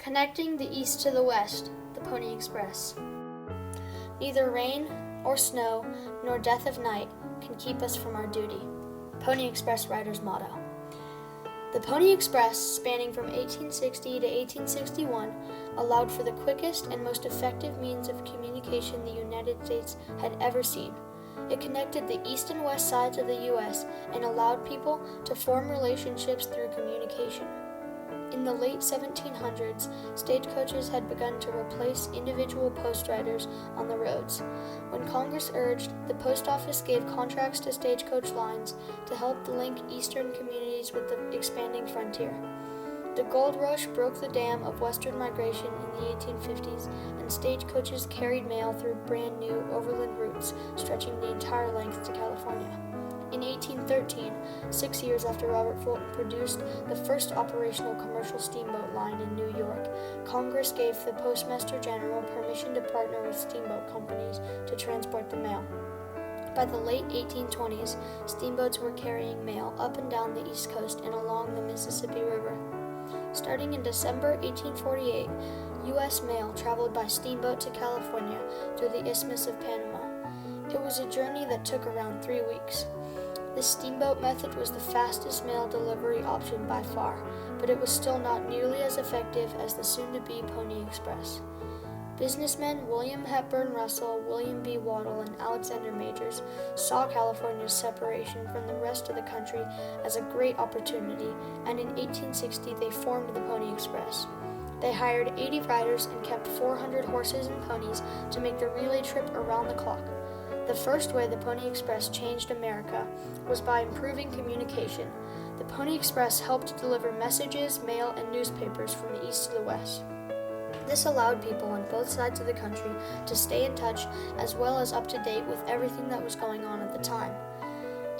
Connecting the east to the west, the Pony Express. Neither rain or snow nor death of night can keep us from our duty. Pony Express rider's motto. The Pony Express, spanning from 1860 to 1861, allowed for the quickest and most effective means of communication the United States had ever seen. It connected the east and west sides of the U.S. and allowed people to form relationships through communication. In the late 1700s, stagecoaches had begun to replace individual post riders on the roads. When Congress urged, the post office gave contracts to stagecoach lines to help link eastern communities with the expanding frontier. The gold rush broke the dam of western migration in the 1850s, and stagecoaches carried mail through brand new overland routes stretching the entire length to California. In 1813, 6 years after Robert Fulton produced the first operational commercial steamboat line in New York, Congress gave the Postmaster General permission to partner with steamboat companies to transport the mail. By the late 1820s, steamboats were carrying mail up and down the East Coast and along the Mississippi River. Starting in December 1848, U.S. mail traveled by steamboat to California through the Isthmus of Panama. It was a journey that took around 3 weeks. This steamboat method was the fastest mail delivery option by far, but it was still not nearly as effective as the soon-to-be Pony Express. Businessmen William Hepburn Russell, William B. Waddell, and Alexander Majors saw California's separation from the rest of the country as a great opportunity, and in 1860 they formed the Pony Express. They hired 80 riders and kept 400 horses and ponies to make the relay trip around the clock. The first way the Pony Express changed America was by improving communication. The Pony Express helped deliver messages, mail, and newspapers from the east to the west. This allowed people on both sides of the country to stay in touch as well as up to date with everything that was going on at the time.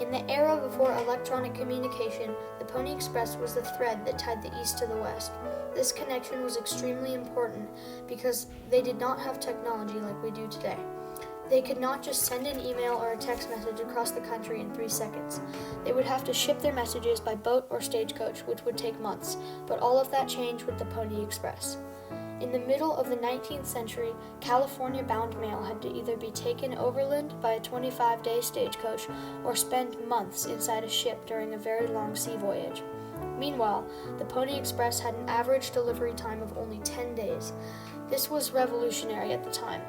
In the era before electronic communication, the Pony Express was the thread that tied the east to the west. This connection was extremely important because they did not have technology like we do today. They could not just send an email or a text message across the country in 3 seconds. They would have to ship their messages by boat or stagecoach, which would take months, but all of that changed with the Pony Express. In the middle of the 19th century, California-bound mail had to either be taken overland by a 25-day stagecoach or spend months inside a ship during a very long sea voyage. Meanwhile, the Pony Express had an average delivery time of only 10 days. This was revolutionary at the time.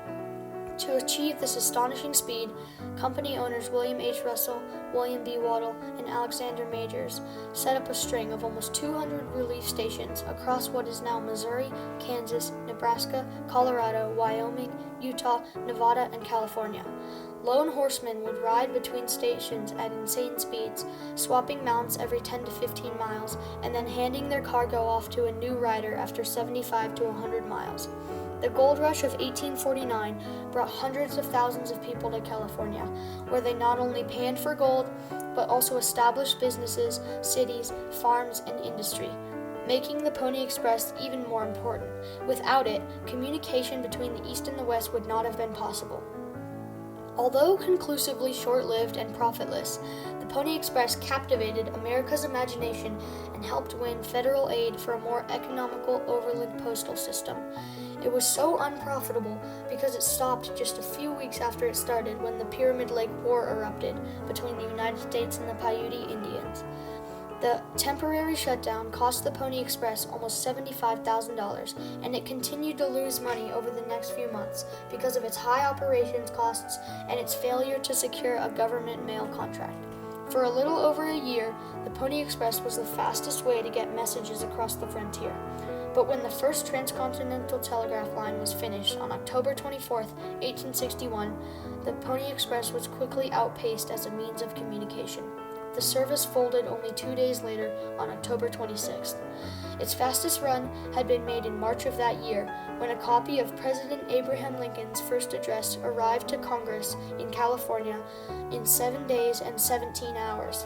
To achieve this astonishing speed, company owners William H. Russell, William B. Waddell, and Alexander Majors set up a string of almost 200 relief stations across what is now Missouri, Kansas, Nebraska, Colorado, Wyoming, Utah, Nevada, and California. Lone horsemen would ride between stations at insane speeds, swapping mounts every 10 to 15 miles, and then handing their cargo off to a new rider after 75 to 100 miles. The gold rush of 1849 brought hundreds of thousands of people to California, where they not only panned for gold, but also established businesses, cities, farms, and industry, making the Pony Express even more important. Without it, communication between the East and the West would not have been possible. Although conclusively short-lived and profitless, the Pony Express captivated America's imagination and helped win federal aid for a more economical overland postal system. It was so unprofitable because it stopped just a few weeks after it started when the Pyramid Lake War erupted between the United States and the Paiute Indians. The temporary shutdown cost the Pony Express almost $75,000, and it continued to lose money over the next few months because of its high operations costs and its failure to secure a government mail contract. For a little over a year, the Pony Express was the fastest way to get messages across the frontier. But when the first transcontinental telegraph line was finished on October 24, 1861, the Pony Express was quickly outpaced as a means of communication. The service folded only 2 days later on October 26th. Its fastest run had been made in March of that year, when a copy of President Abraham Lincoln's first address arrived to Congress in California in 7 days and 17 hours.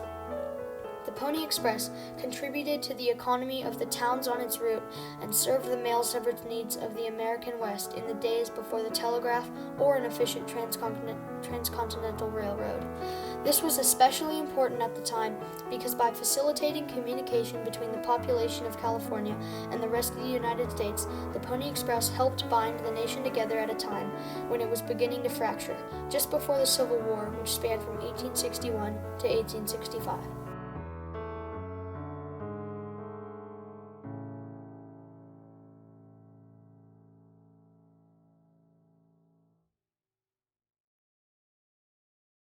The Pony Express contributed to the economy of the towns on its route and served the mail service needs of the American West in the days before the telegraph or an efficient transcontinental railroad. This was especially important at the time because by facilitating communication between the population of California and the rest of the United States, the Pony Express helped bind the nation together at a time when it was beginning to fracture, just before the Civil War, which spanned from 1861 to 1865.